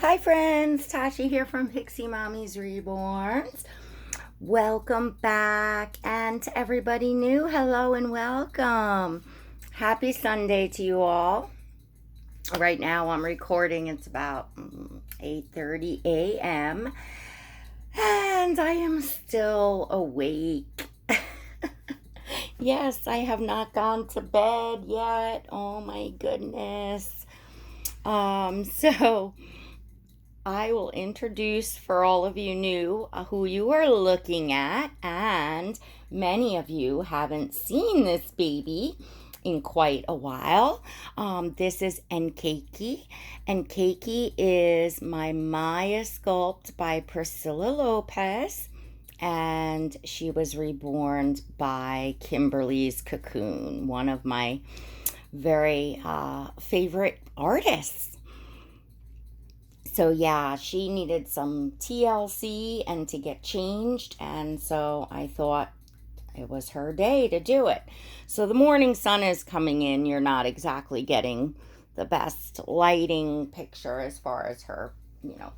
Hi friends, Tashi here from Pixie Mommy's Reborned. Welcome back, and to everybody new, hello and welcome. Happy Sunday to you all. Right now I'm recording, it's about 8:30 a.m. and I am still awake. Yes, I have not gone to bed yet. Oh my goodness. So I will introduce for all of you new who you are looking at, and many of you haven't seen this baby in quite a while. This is Nkechi. Nkechi is my Maia sculpt by Pricilla Lopez, and she was reborn by KYMBERLEE'S Cocoon, one of my very favorite artists. So yeah, she needed some TLC and to get changed, and so I thought it was her day to do it. So the morning sun is coming in. You're not exactly getting the best lighting picture as far as her,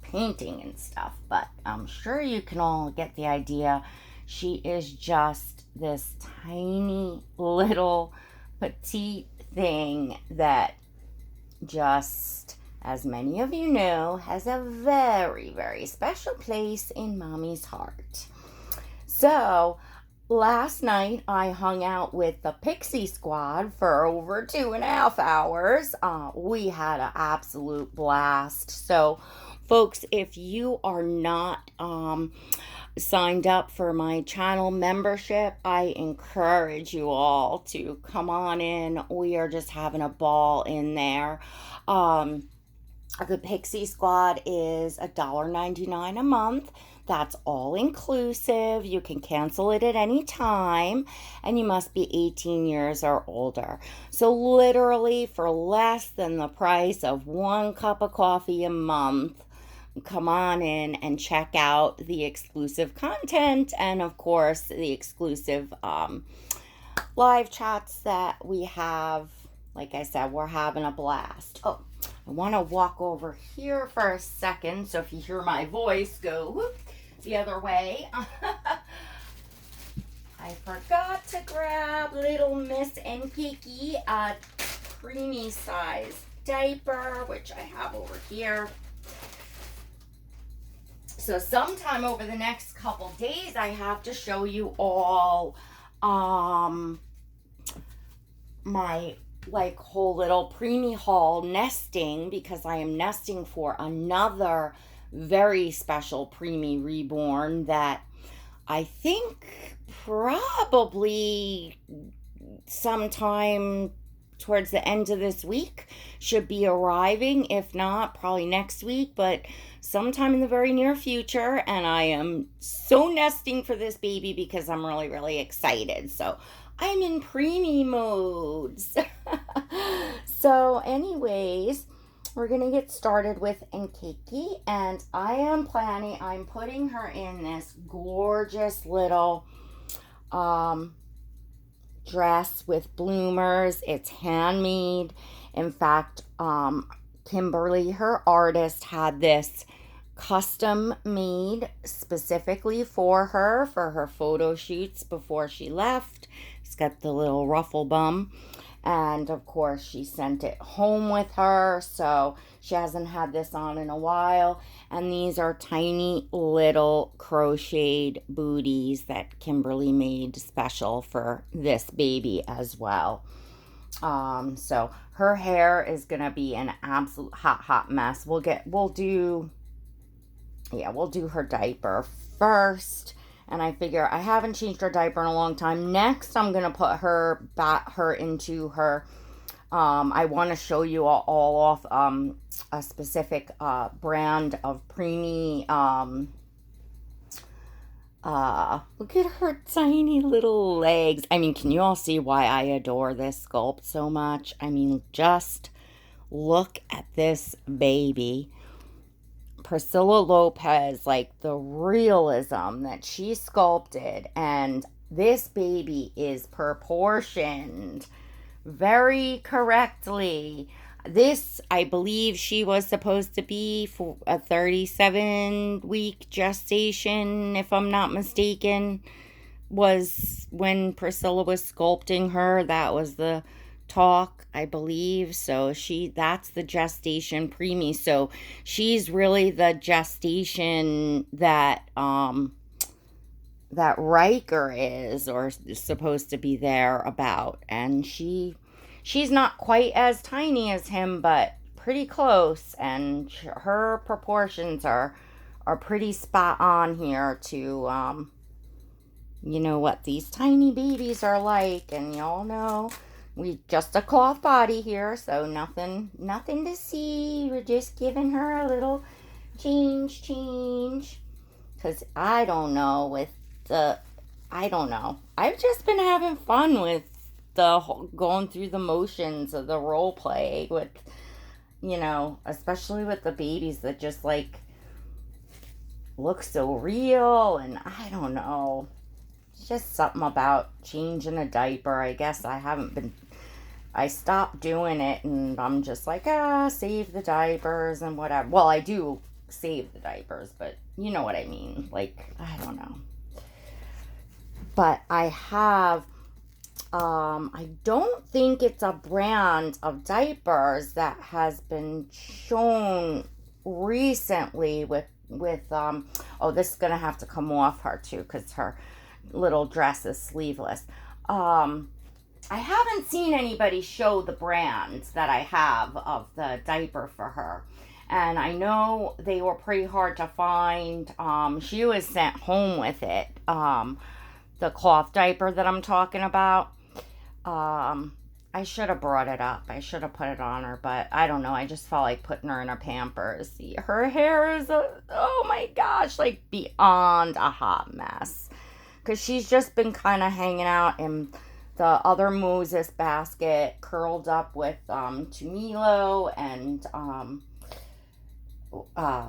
painting and stuff, but I'm sure you can all get the idea. She is just this tiny little petite thing that just, as many of you know, has a very, very special place in Mommy's heart. So, last night I hung out with the Pixie Squad for over 2.5 hours. We had an absolute blast. So, folks, if you are not signed up for my channel membership, I encourage you all to come on in. We are just having a ball in there. The Pixie Squad is $1.99 a month. That's all inclusive. You can cancel it at any time, and you must be 18 years or older. So literally for less than the price of one cup of coffee a month, come on in and check out the exclusive content and, of course, the exclusive live chats that we have. Like I said, we're having a blast. Oh, I want to walk over here for a second, so if you hear my voice go whoop, the other way. I forgot to grab little Miss Nkechi a preemie size diaper, which I have over here. So sometime over the next couple days, I have to show you all my whole little preemie haul nesting, because I am nesting for another very special preemie reborn that I think probably sometime towards the end of this week should be arriving. If not, probably next week, but sometime in the very near future. And I am so nesting for this baby because I'm really, really excited. So I'm in preemie mode. So anyways, we're going to get started with Nkechi, and I'm putting her in this gorgeous little dress with bloomers. It's handmade. In fact, Kimberly, her artist, had this custom made specifically for her photo shoots before she left. It's got the little ruffle bum, and of course she sent it home with her, so she hasn't had this on in a while. And these are tiny little crocheted booties that Kimberly made special for this baby as well. So her hair is gonna be an absolute hot mess. We'll do her diaper first. And I figure I haven't changed her diaper in a long time. Next, I'm going to put her into her, I want to show you all off a specific brand of preemie. Look at her tiny little legs. I mean, can you all see why I adore this sculpt so much? I mean, just look at this baby. Pricilla Lopez, like the realism that she sculpted, and this baby is proportioned very correctly. This, I believe she was supposed to be for a 37-week gestation, if I'm not mistaken, was when Pricilla was sculpting her. That was the talk, I believe. So that's the gestation preemie. So she's really the gestation that Riker is, or is supposed to be there about. And she's not quite as tiny as him, but pretty close. And her proportions are pretty spot on here to you know what these tiny babies are like. And y'all know we just a cloth body here, so nothing to see. We're just giving her a little change. Because I don't know. I've just been having fun with going through the motions of the role play with, especially with the babies that just like look so real. And I don't know. It's just something about changing a diaper. I guess I stopped doing it, and I'm just like, save the diapers and whatever. Well, I do save the diapers, but you know what I mean. Like, I don't know. But I have, I don't think it's a brand of diapers that has been shown recently with this is going to have to come off her too, because her little dress is sleeveless. I haven't seen anybody show the brand that I have of the diaper for her. And I know they were pretty hard to find. She was sent home with it. The cloth diaper that I'm talking about. I should have brought it up. I should have put it on her, but I don't know. I just felt like putting her in her Pampers. See, her hair is, oh my gosh, like beyond a hot mess. Because she's just been kind of hanging out in the other Moses basket, curled up with Tumilo, and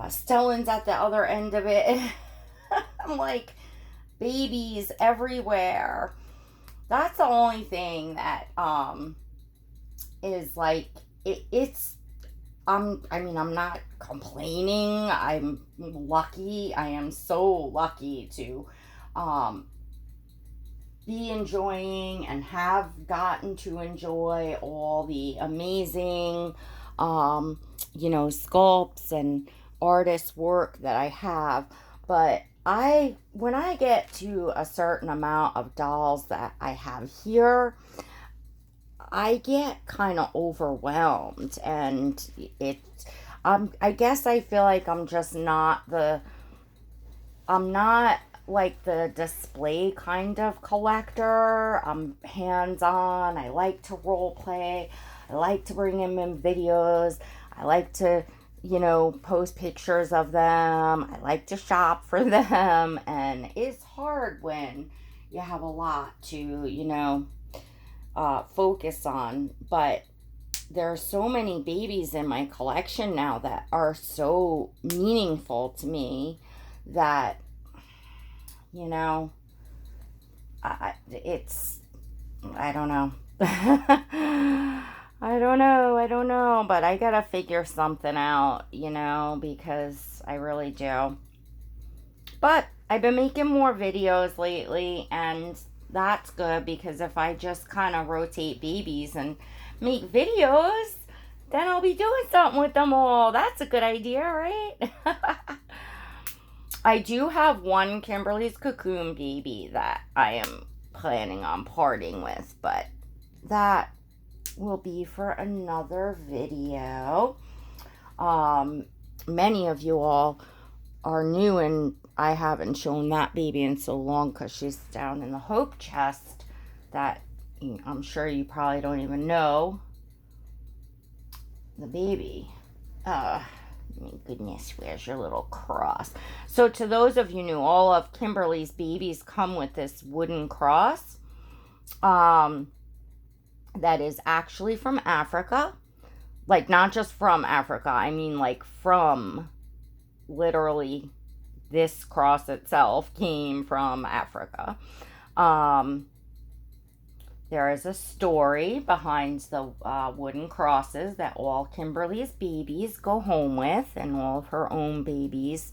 Stellan's at the other end of it. I'm like, babies everywhere. That's the only thing that is like it's I'm not complaining. I'm lucky. I am so lucky to be enjoying and have gotten to enjoy all the amazing sculpts and artist work that I have. But when I get to a certain amount of dolls that I have here, I get kind of overwhelmed, and I guess I feel like I'm not like the display kind of collector. I'm hands-on. I like to role play. I like to bring them in videos. I like to post pictures of them. I like to shop for them. And it's hard when you have a lot to, focus on. But there are so many babies in my collection now that are so meaningful to me that, I don't know. I don't know, but I gotta figure something out, because I really do. But I've been making more videos lately, and that's good, because if I just kind of rotate babies and make videos, then I'll be doing something with them all. That's a good idea, right? I do have one Kimberly's Cocoon baby that I am planning on parting with, but that will be for another video. Many of you all are new, and I haven't shown that baby in so long because she's down in the hope chest that I'm sure you probably don't even know the baby. My goodness, where's your little cross? So to those of you new, all of Kimberly's babies come with this wooden cross. That is actually from Africa. Like, not just from Africa. I mean, like, from literally this cross itself came from Africa. there is a story behind the wooden crosses that all Kimberlee's babies go home with, and all of her own babies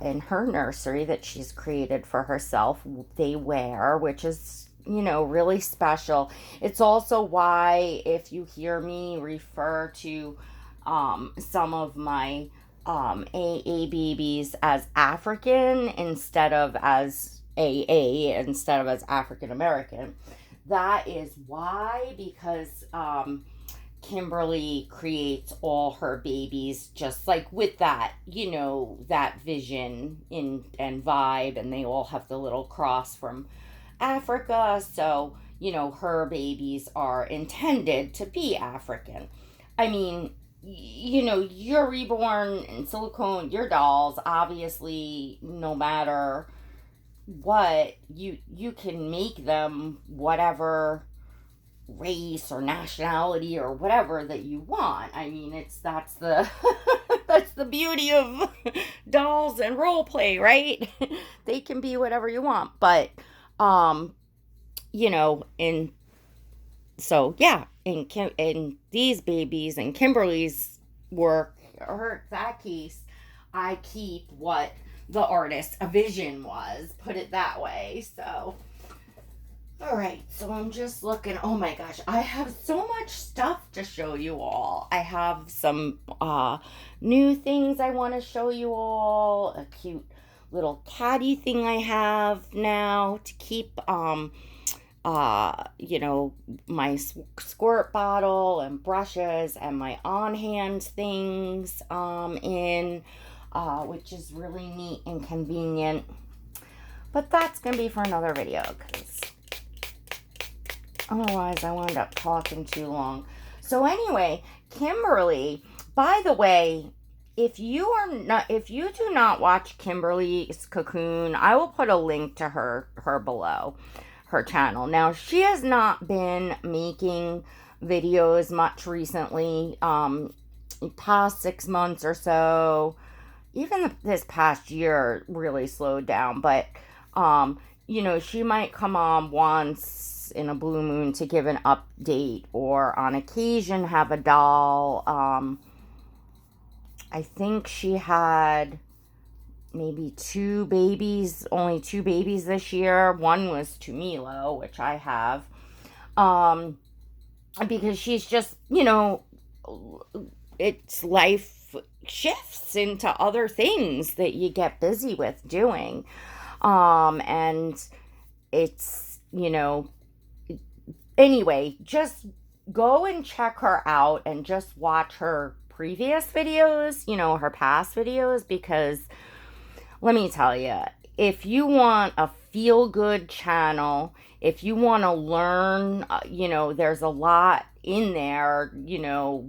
in her nursery that she's created for herself, they wear, which is, really special. It's also why, if you hear me refer to some of my AA babies as African instead of as African American, that is why, because Kimberlee creates all her babies just like with that, that vision and vibe, and they all have the little cross from Africa. So, her babies are intended to be African. I mean, your reborn and silicone, your dolls, obviously, no matter what, you can make them whatever race or nationality or whatever that you want. I mean, that's the that's the beauty of dolls and role play, right? They can be whatever you want. But in so yeah, in these babies and Kimberlee's work, or that case, I keep what the artist's vision was, put it that way. So all right, so I'm just looking. Oh my gosh, I have so much stuff to show you all. I have some new things I want to show you all. A cute little caddy thing I have now to keep my squirt bottle and brushes and my on-hand things in, which is really neat and convenient. But that's going to be for another video, because otherwise I wound up talking too long. So anyway, Kimberlee, by the way, if you do not watch Kimberlee's Cocoon, I will put a link to her below, her channel. Now, she has not been making videos much recently, past 6 months or so. Even this past year really slowed down, but she might come on once in a blue moon to give an update, or on occasion have a doll. I think she had maybe only two babies this year. One was to Milo, which I have, because she's just, it's life shifts into other things that you get busy with doing. And it's, anyway, just go and check her out and just watch her previous videos, her past videos, because let me tell you, if you want a feel-good channel, if you want to learn, there's a lot in there,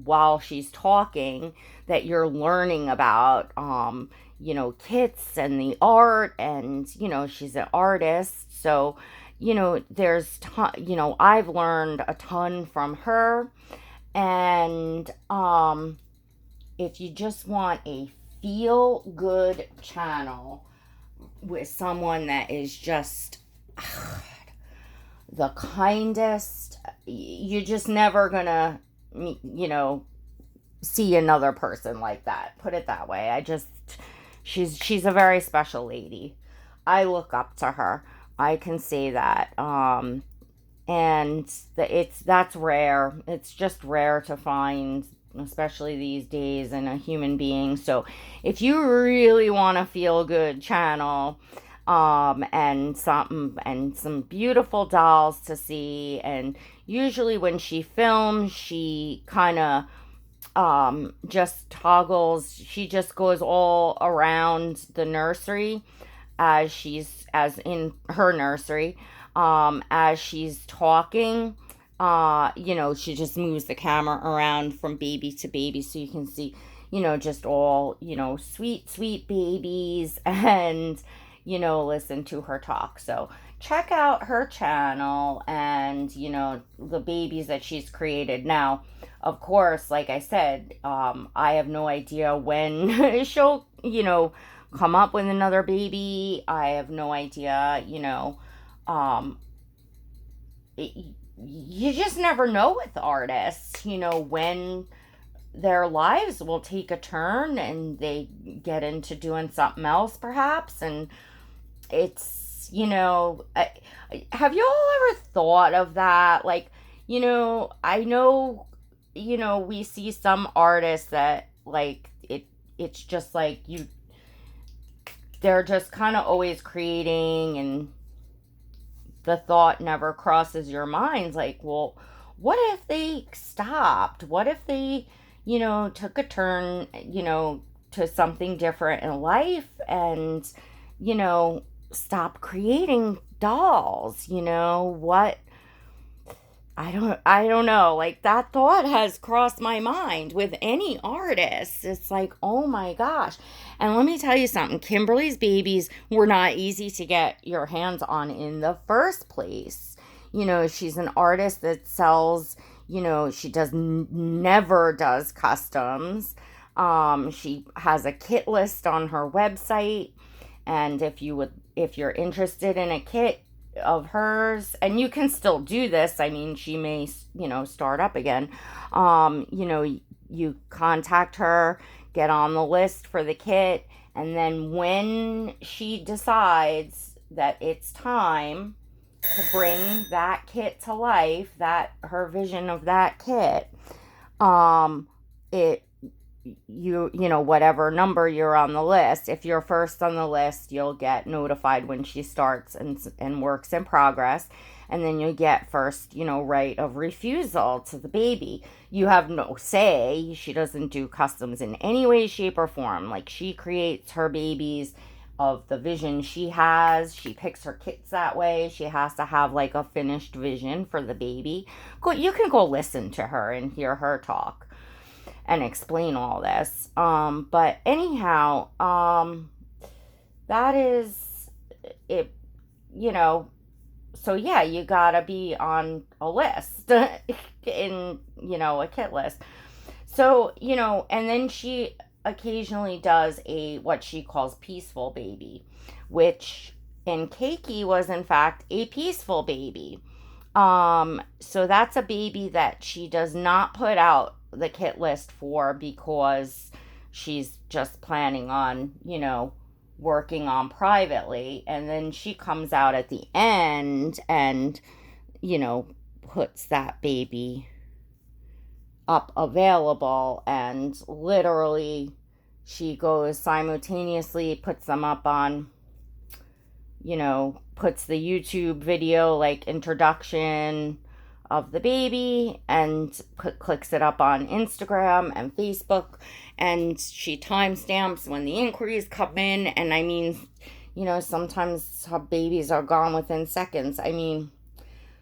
while she's talking, that you're learning about, kits and the art, and, she's an artist. So, there's, I've learned a ton from her. And, if you just want a feel-good channel with someone that is just the kindest, you're just never gonna, see another person like that. Put it that way. She's a very special lady. I look up to her. I can say that. And that's rare. It's just rare to find, especially these days, in a human being. So if you really want to feel good channel, and some beautiful dolls to see, and usually when she films, she kind of just toggles, she just goes all around the nursery as in her nursery, as she's talking. She just moves the camera around from baby to baby, so you can see, just all, sweet babies, and, listen to her talk. So check out her channel and, the babies that she's created. Now, of course, like I said, I have no idea when she'll, come up with another baby. I have no idea, you just never know with artists, when their lives will take a turn and they get into doing something else perhaps. And it's, have you all ever thought of that? Like, I know, we see some artists that like it's just like they're just kind of always creating, and the thought never crosses your minds like, well, what if they stopped? What if they, took a turn, to something different in life and, stop creating dolls? What I don't know. Like, that thought has crossed my mind with any artist. It's like, oh my gosh. And let me tell you something. Kimberly's babies were not easy to get your hands on in the first place. She's an artist that sells, she never does customs. She has a kit list on her website. And if you're interested in a kit of hers, and you can still do this, I mean, she may, start up again, you contact her, get on the list for the kit, and then when she decides that it's time to bring that kit to life, that her vision of that kit, it whatever number you're on the list, if you're first on the list, you'll get notified when she starts and works in progress, and then you get first, right of refusal to the baby. You have no say. She doesn't do customs in any way, shape, or form. Like, she creates her babies of the vision she has. She picks her kits that way. She has to have like a finished vision for the baby. You can go listen to her and hear her talk and explain all this. But anyhow, that is it, so yeah, you gotta be on a list in, a kit list. So, and then she occasionally does what she calls peaceful baby, which Nkechi was in fact a peaceful baby. So that's a baby that she does not put out the kit list for, because she's just planning on, working on privately. And then she comes out at the end and, puts that baby up available, and literally she goes simultaneously, puts them up on, puts the YouTube video, like introduction of the baby, and clicks it up on Instagram and Facebook, and she timestamps when the inquiries come in. And I mean, sometimes babies are gone within seconds. I mean,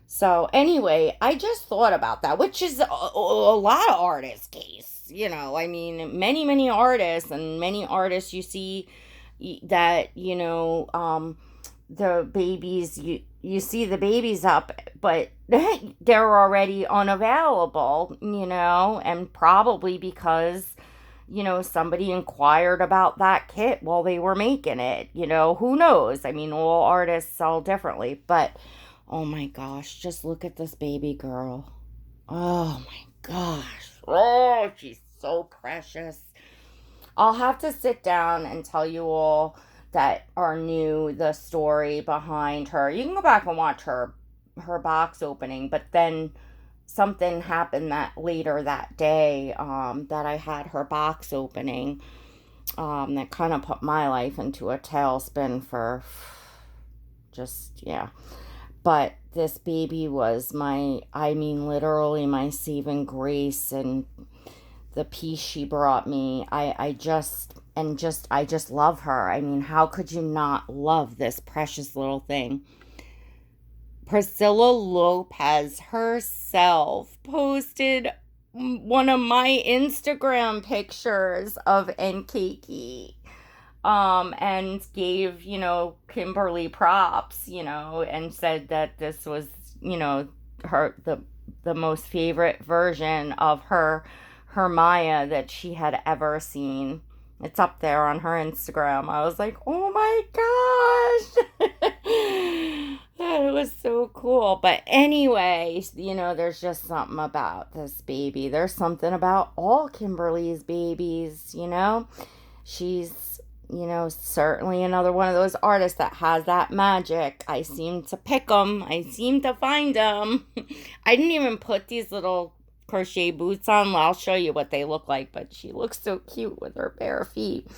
so anyway, I just thought about that, which is a lot of artists' case. I mean, many artists, and many artists you see that, the babies, you see the babies up, but they're already unavailable, and probably because, somebody inquired about that kit while they were making it, who knows? I mean, all artists sell differently, but oh my gosh, just look at this baby girl. Oh my gosh. Oh, she's so precious. I'll have to sit down and tell you all that are new the story behind her. You can go back and watch her box opening, but then something happened that later that day, that I had her box opening, that kind of put my life into a tailspin for just, yeah. But this baby was literally my saving grace, and the peace she brought me. I just love her. I mean, how could you not love this precious little thing? Pricilla Lopez herself posted one of my Instagram pictures of Nkechi, and gave, Kimberly props, and said that this was, her, the most favorite version of her Maia that she had ever seen. It's up there on her Instagram. I was like, oh my gosh. That was so cool. But anyway, there's just something about this baby. There's something about all Kimberly's babies. She's, certainly another one of those artists that has that magic. I seem to pick them. I seem to find them. I didn't even put these little crochet boots on. I'll show you what they look like, but she looks so cute with her bare feet.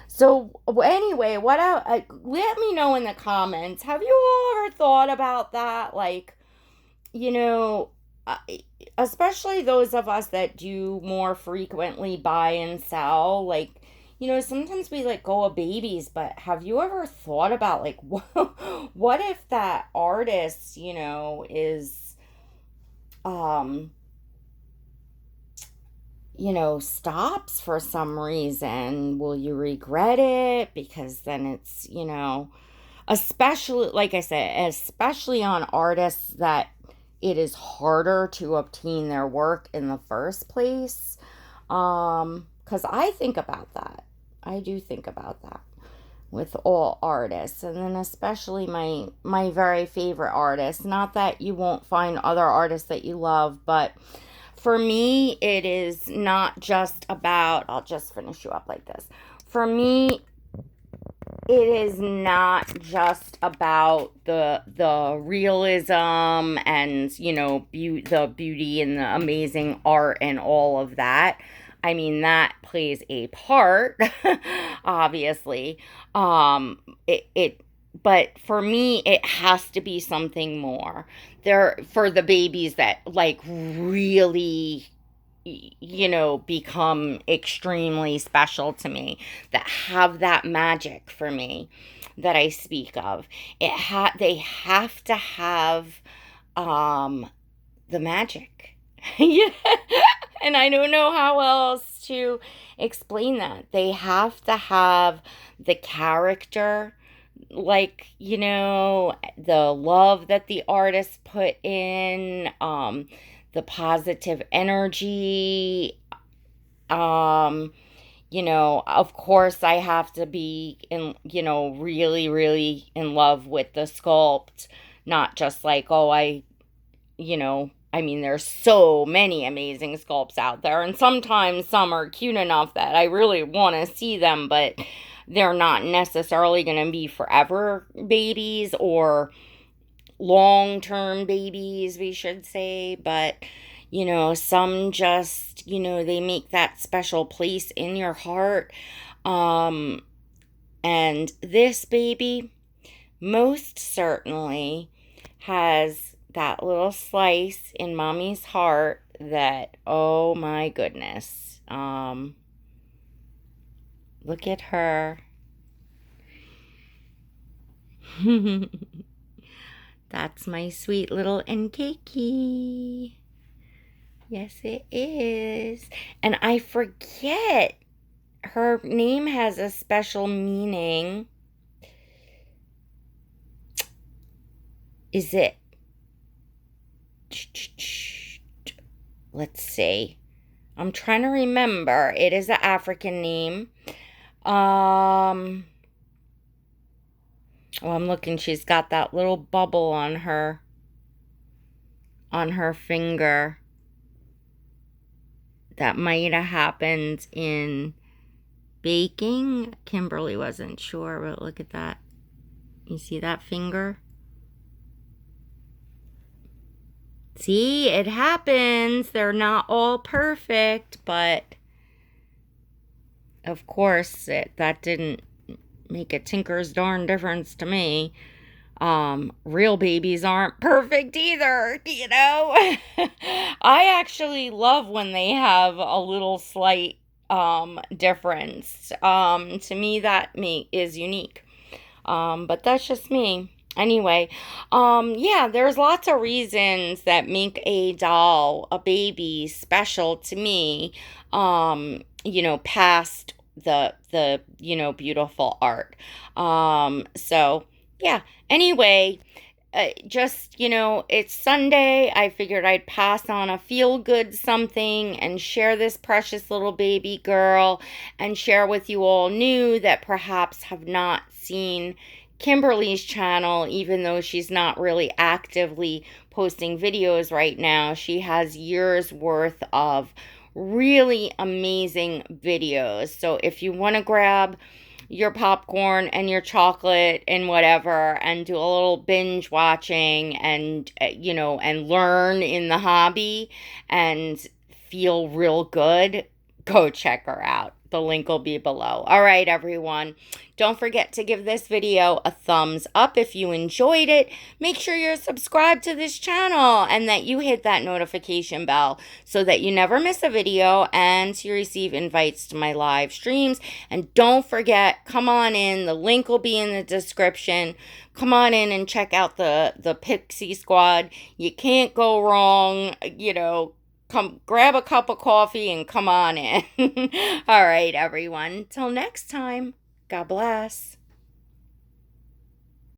So anyway, let me know in the comments. Have you all ever thought about that? Like, you know, uh, especially those of us that do more frequently buy and sell, like, sometimes we let go of babies, but have you ever thought about like, what if that artist, is, um, stops for some reason? Will you regret it? Because then it's, especially, like I said, especially on artists that it is harder to obtain their work in the first place. Because I think about that. I do think about that with all artists, and then especially my very favorite artists. Not that you won't find other artists that you love, but for me, it is not just about, I'll just finish you up like this. For me, it is not just about the realism and, the beauty and the amazing art and all of that. I mean, that plays a part, obviously. But for me, it has to be something more. For the babies that like really, become extremely special to me, that have that magic for me that I speak of. They have to have the magic. Yeah. And I don't know how else to explain that. They have to have the character, like, the love that the artist put in, the positive energy. Of course I have to be in, really, really in love with the sculpt, not just like, I mean, there's so many amazing sculpts out there, and sometimes some are cute enough that I really want to see them, but they're not necessarily going to be forever babies or long-term babies, we should say. But, some just, they make that special place in your heart. And this baby most certainly has that little slice in mommy's heart that, oh my goodness. Look at her. That's my sweet little Nkechi. Yes, it is. And I forget, her name has a special meaning. Is it? Let's see. I'm trying to remember. It is an African name. I'm looking. She's got that little bubble on her finger. That might have happened in baking. Kimberly wasn't sure, but look at that. You see that finger? See, it happens. They're not all perfect, but of course that didn't make a tinker's darn difference to me. Real babies aren't perfect either, I actually love when they have a little slight difference. To me, that is unique. But that's just me. Anyway, yeah, there's lots of reasons that make a doll, a baby, special to me, past the beautiful art. So, yeah, anyway, just, it's Sunday. I figured I'd pass on a feel-good something and share this precious little baby girl and share with you all new that perhaps have not seen Kimberly's channel, even though she's not really actively posting videos right now. She has years worth of really amazing videos. So if you want to grab your popcorn and your chocolate and whatever and do a little binge watching and and learn in the hobby and feel real good, go check her out. The link will be below. All right, everyone. Don't forget to give this video a thumbs up if you enjoyed it. Make sure you're subscribed to this channel and that you hit that notification bell so that you never miss a video and you receive invites to my live streams. And don't forget, come on in. The link will be in the description. Come on in and check out the Pixie Squad. You can't go wrong, Come grab a cup of coffee and come on in. All right, everyone. Till next time, God bless.